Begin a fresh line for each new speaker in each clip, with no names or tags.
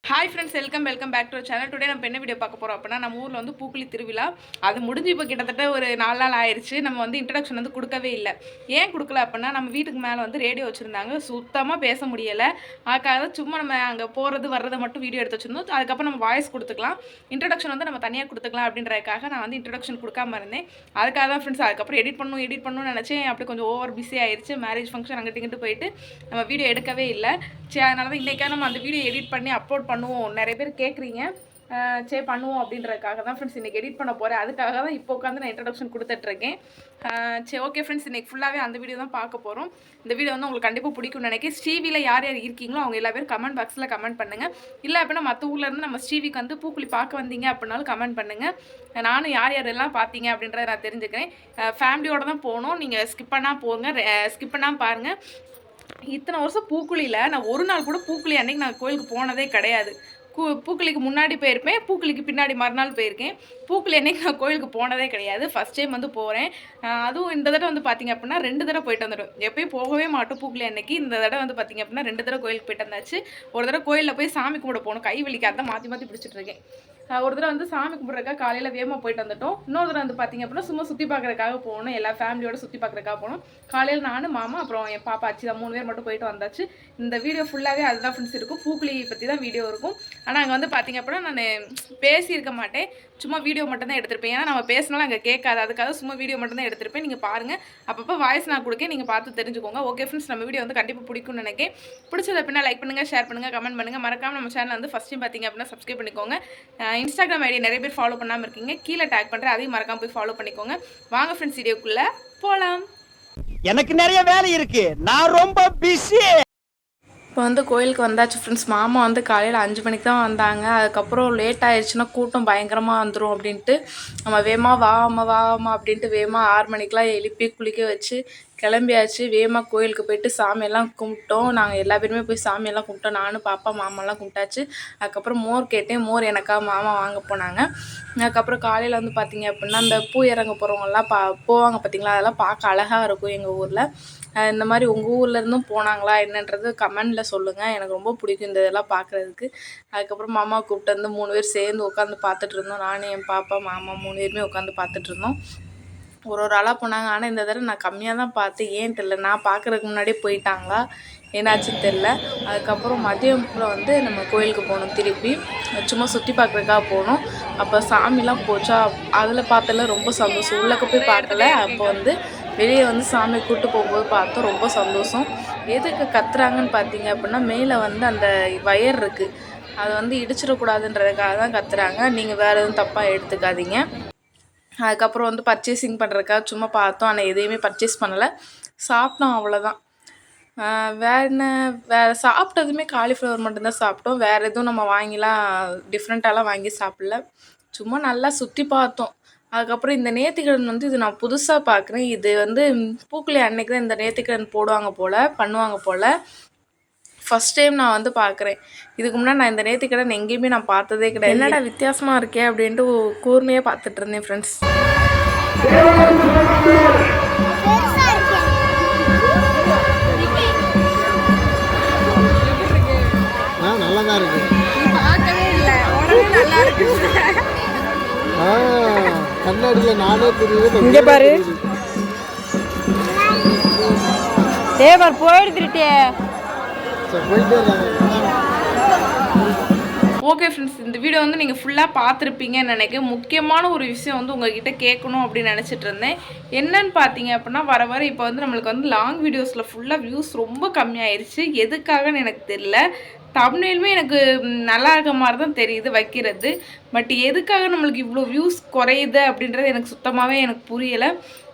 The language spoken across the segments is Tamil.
Hi friends, welcome back to channel. Today நம்ம என்ன வீடியோ பார்க்க போகிறோம் அப்படின்னா, நம்ம ஊரில் வந்து பூக்குழி திருவிழா அது முடிஞ்சு இப்போ கிட்டத்தட்ட ஒரு 4 நாள் ஆயிடுச்சு. நம்ம வந்து இன்ட்ரடக்ஷன் வந்து கொடுக்கவே இல்லை. ஏன் கொடுக்கல அப்படின்னா, நம்ம வீட்டுக்கு மேலே வந்து ரேடியோ வச்சுருந்தாங்க, சுத்தமாக பேச முடியலை. அதுக்காக சும்மா நம்ம அங்கே போகிறது வர்றதை மட்டும் வீடியோ எடுத்து வச்சுருந்தோம். அதுக்கப்புறம் நம்ம வாய்ஸ் கொடுத்துக்கலாம், இன்ட்ரடக்ஷன் வந்து நம்ம தனியாக கொடுத்துக்கலாம் அப்படின்றதுக்காக நான் வந்து இன்ட்ரடக்ஷன் கொடுக்காம இருந்தேன். அதுக்காக தான் ஃப்ரெண்ட்ஸ் அதுக்கப்புறம் எடிட் பண்ணணும்னு நினச்சேன். அப்படி கொஞ்சம் ஓவர் பிஸி ஆயிடுச்சு. மேரேஜ் ஃபங்க்ஷன் அங்கிட்டு இங்கிட்டு போயிட்டு நம்ம வீடியோ எடுக்கவே இல்லை. சரி, அதனால தான் இன்றைக்கா நம்ம அந்த வீடியோ எடிட் பண்ணி அப்லோட் பண்ணுவோம். நிறைய பேர் கேட்குறீங்க, சரி பண்ணுவோம் அப்படின்றதுக்காக தான் ஃப்ரெண்ட்ஸ் இன்றைக்கி எடிட் பண்ண போகிறேன். அதுக்காக தான் இப்போ உட்காந்து நான் இன்ட்ரடக்ஷன் கொடுத்துட்ருக்கேன். சரி, ஓகே ஃப்ரெண்ட்ஸ், இன்றைக்கி ஃபுல்லாகவே அந்த வீடியோ தான் பார்க்க போகிறோம். இந்த வீடியோ வந்து உங்களுக்கு கண்டிப்பாக பிடிக்கும்னு நினைக்கிறேன். ஸ்ரீவியில் யார் யார் இருக்கீங்களோ அவங்க எல்லா பேரும் கமெண்ட் பாக்ஸில் கமெண்ட் பண்ணுங்கள். இல்லை அப்படின்னா மற்ற ஊர்லேருந்து நம்ம ஸ்ரீவிக்கு வந்து பூக்குழி பார்க்க வந்தீங்க அப்படின்னாலும் கமெண்ட் பண்ணுங்கள். நானும் யார் யாரெல்லாம் பார்த்தீங்க அப்படின்றத நான் தெரிஞ்சுக்கிறேன். ஃபேமிலியோடு தான் போகணும். நீங்கள் ஸ்கிப் பண்ணாமல் பாருங்கள். இத்தனை வருஷம் பூக்குழியில் நான் ஒரு நாள் கூட பூக்குழி அன்றைக்கி நான் கோயிலுக்கு போனதே கிடையாது. பூக்குழிக்கு முன்னாடி போயிருப்பேன், பூக்குழிக்கு பின்னாடி மறுநாள் போயிருக்கேன். பூக்குழி அன்றைக்கி நான் கோயிலுக்கு போனதே கிடையாது. ஃபஸ்ட் டைம் வந்து போகிறேன். அதுவும் இந்த தடவை வந்து பார்த்திங்க அப்படின்னா 2 தடவை போயிட்டு வந்துடும். எப்போயும் போகவே மாட்டோம் பூக்குழி அன்றைக்கி. இந்த தடவை வந்து பார்த்திங்க அப்படின்னா 2 தடவை கோயிலுக்கு போயிட்டு வந்தாச்சு. ஒரு தடவை கோயிலில் போய் சாமி கும்பிட போகணும், கை வலிக்காத மாற்றி பிடிச்சிட்டு இருக்கேன். ஒரு தடவை வந்து சாமி கும்பிட்றதுக்காக காலையில் வேகமாக போயிட்டு வந்துட்டோம். இன்னொரு தடவை வந்து பார்த்திங்க அப்படின்னா சும்மா சுற்றி பார்க்குறதுக்காக போகணும், எல்லா ஃபேமிலியோடு சுற்றி பார்க்குறதுக்காக போகணும். காலையில் நான், மாமா, அப்புறம் என் பாப்பா ஆச்சு தான் 3 பேர் மட்டும் போயிட்டு வந்தாச்சு. இந்த வீடியோ ஃபுல்லாகவே அதுதான் ஃப்ரெண்ட்ஸ் இருக்கும். பூக்குழி பற்றி தான் வீடியோ இருக்கும். ஆனால் அங்கே வந்து பார்த்திங்க அப்படின்னா நான் பேசியிருக்க மாட்டேன், சும்மா வீடியோ மட்டும் தான் எடுத்திருப்பேன். ஏன்னா நம்ம பேசினாலும் அங்கே கேட்காது, அதுக்காக சும்மா வீடியோ மட்டும் தான் எடுத்திருப்பேன். நீங்கள் பாருங்கள், அப்பப்போ வாய்ஸ் நான் கொடுக்க நீங்கள் பார்த்து தெரிஞ்சுக்கோங்க. ஓகே ஃப்ரெண்ட்ஸ், நம்ம வீடியோ வந்து கண்டிப்பாக பிடிக்கும்னு நினைக்கிறேன். பிடிச்சது அப்படின்னா லைக் பண்ணுங்கள், ஷேர் பண்ணுங்கள், கமெண்ட் பண்ணுங்கள். மறக்காமல் நம்ம சேனல் வந்து ஃபஸ்ட் டைம் பார்த்திங்க அப்படின்னா சப்ஸ்கிரைப் பண்ணிக்கோங்க. இன்ஸ்டாகிராம் ஐடி நிறைய பேர் ஃபாலோ பண்ணாமல் இருக்கீங்க, கீழே டேக் பண்ணுறேன், அதையும் மறக்காமல் போய் ஃபாலோ பண்ணிக்கோங்க. வாங்க ஃப்ரெண்ட்ஸ், வீடியோக்குள்ளே போகலாம்.
எனக்கு நிறைய வேலை இருக்கு, நான் ரொம்ப பிஸி.
இப்போ வந்து கோயிலுக்கு வந்தாச்சு ஃப்ரெண்ட்ஸ். மாமா வந்து காலையில் 5 மணிக்கு தான் வந்தாங்க. அதுக்கப்புறம் லேட் ஆயிடுச்சுன்னா கூட்டம் பயங்கரமாக வந்துடும் அப்படின்ட்டு நம்ம வாமா அப்படின்ட்டு 6 மணிக்கெலாம் எழுப்பி குளிக்க வச்சு கிளம்பியாச்சு. கோயிலுக்கு போயிட்டு சாமியெல்லாம் கும்பிட்டோம். நாங்கள் எல்லா பேருமே போய் சாமியெல்லாம் கும்பிட்டோம். நானும் பாப்பா மாமாலாம் கும்பிட்டாச்சு. அதுக்கப்புறம் மோர் கேட்டேன், மோர் எனக்காக மாமா வாங்க போனாங்க. அதுக்கப்புறம் காலையில் வந்து பார்த்திங்க அப்படின்னா அந்த பூ இறங்க போகிறவங்கலாம் போவாங்க பார்த்திங்களா, அதெல்லாம் பார்க்க அழகாக இருக்கும் எங்கள் ஊரில். இந்த மாதிரி உங்கள் ஊர்லேருந்தும் போனாங்களா என்னன்றது கமெண்டில் சொல்லுங்கள், எனக்கு ரொம்ப பிடிக்கும் இந்த இதெல்லாம் பார்க்குறதுக்கு. அதுக்கப்புறம் மாமா கூப்பிட்டு வந்து 3 பேர் சேர்ந்து உட்காந்து பார்த்துட்டு இருந்தோம். நானும் என் பாப்பா மாமா 3 பேருமே உட்காந்து பார்த்துட்டு இருந்தோம். ஒரு ஆளாக போனாங்க. ஆனால் இந்த தடவை நான் கம்மியாக தான் பார்த்தேன், ஏன் தெரில. நான் பார்க்குறதுக்கு முன்னாடியே போயிட்டாங்களா என்னாச்சுன்னு தெரில. அதுக்கப்புறம் மதியத்தில் வந்து நம்ம கோயிலுக்கு போகணும், திருப்பி சும்மா சுற்றி பார்க்குறதுக்காக போகணும். அப்போ சாமிலாம் போச்சா, அதில் பார்த்தல ரொம்ப சந்தோஷம். உள்ளக்க போய் பார்க்கல, அப்போ வந்து வெளியே வந்து சாமி கூப்பிட்டு போகும்போது பார்த்தோம், ரொம்ப சந்தோஷம். எதுக்கு கத்துறாங்கன்னு பார்த்தீங்க அப்படின்னா, மேலே வந்து அந்த வயர் இருக்குது, அதை வந்து இடிச்சிடக்கூடாதுன்றதுக்காக தான் கத்துறாங்க. நீங்கள் வேறு எதுவும் தப்பாக எடுத்துக்காதீங்க. அதுக்கப்புறம் வந்து பர்ச்சேசிங் பண்ணுறதுக்காக சும்மா பார்த்தோம், ஆனால் எதையுமே பர்ச்சேஸ் பண்ணலை, சாப்பிட்டோம், அவ்வளோதான். வேறு சாப்பிட்டதுமே காலிஃப்ளவர் மட்டும்தான் சாப்பிட்டோம். வேறு எதுவும் நம்ம டிஃப்ரெண்ட்டாலாம் வாங்கி சாப்பிடல, சும்மா நல்லா சுற்றி பார்த்தோம். அதுக்கப்புறம் இந்த நேர்த்திக்கடன் வந்து இது நான் புதுசாக பார்க்குறேன். இது வந்து பூக்குழி அன்னைக்கு தான் இந்த நேர்த்திக்கடன் பண்ணுவாங்க போல். ஃபஸ்ட் டைம் நான் வந்து பார்க்குறேன். இதுக்கு முன்னாடி நான் இந்த நேர்த்திக்கடன் எங்கேயுமே நான் பார்த்ததே கிடையாது. என்னடா வித்தியாசமாக இருக்கே அப்படின்ட்டு கூர்மையாக பார்த்துட்டு இருந்தேன் ஃப்ரெண்ட்ஸ்.
நல்லா தான் இருக்கு, கண்ணாடியில் நானே தெரியுது. இங்கே பாரு,
தேவர் போயிடுத்துட்டே.
ஓகே ஃப்ரெண்ட்ஸ், இந்த வீடியோ வந்து நீங்கள் ஃபுல்லாக பார்த்துருப்பீங்கன்னு நினைக்கிறேன். முக்கியமான ஒரு விஷயம் வந்து உங்கள்கிட்ட கேட்கணும் அப்படின்னு நினச்சிட்டு இருந்தேன். என்னன்னு பார்த்தீங்க அப்படின்னா, வர இப்போ வந்து நம்மளுக்கு வந்து லாங் வீடியோஸில் ஃபுல்லாக வியூஸ் ரொம்ப கம்மியாயிருச்சு. எதுக்காகன்னு எனக்கு தெரியல. தமிழ்லையுமே எனக்கு நல்லா இருக்க மாதிரி தான் தெரியுது வைக்கிறது. பட் எதுக்காக நம்மளுக்கு இவ்வளோ வியூஸ் குறையுது அப்படின்றது எனக்கு சுத்தமாகவே எனக்கு புரியலை.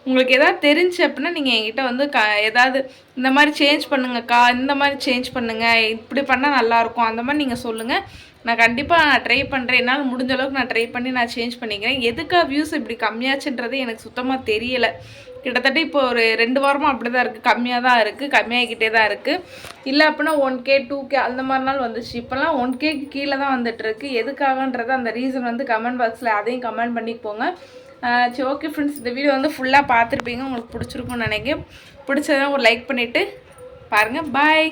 உங்களுக்கு எதாவது தெரிஞ்சு அப்படின்னா நீங்கள் என்கிட்ட வந்து ஏதாவது இந்த மாதிரி சேஞ்ச் பண்ணுங்கக்கா, இந்த மாதிரி சேஞ்ச் பண்ணுங்கள், இப்படி பண்ணால் நல்லாயிருக்கும், அந்த மாதிரி நீங்கள் சொல்லுங்கள். நான் கண்டிப்பாக ட்ரை பண்ணுறேன். என்னால் முடிஞ்ச அளவுக்கு நான் ட்ரை பண்ணி நான் சேஞ்ச் பண்ணிக்கிறேன். எதுக்காக வியூஸ் இப்படி கம்மியாச்சுன்றது எனக்கு சுத்தமாக தெரியலை. கிட்டத்தட்ட இப்போ ஒரு 2 வாரமாக அப்படி தான் இருக்குது, கம்மியாக தான் இருக்குது, கம்மியாகிக்கிட்டே தான் இருக்குது. இல்லை அப்படின்னா 1K 2K அந்த மாதிரி நாள் வந்துச்சு. இப்போல்லாம் 1Kக்கு கீழே தான் வந்துட்டுருக்கு. எதுக்காகன்றது அந்த ரீசன் வந்து கமெண்ட் பாக்ஸில் அதையும் கமெண்ட் பண்ணிப்போங்க. சரி, ஓகே ஃப்ரெண்ட்ஸ், இந்த வீடியோ வந்து ஃபுல்லாக பார்த்துருப்பீங்க, உங்களுக்கு பிடிச்சிருக்குன்னு நினைக்கிறேன். பிடிச்சதான் ஒரு லைக் பண்ணிவிட்டு பாருங்கள். பாய்.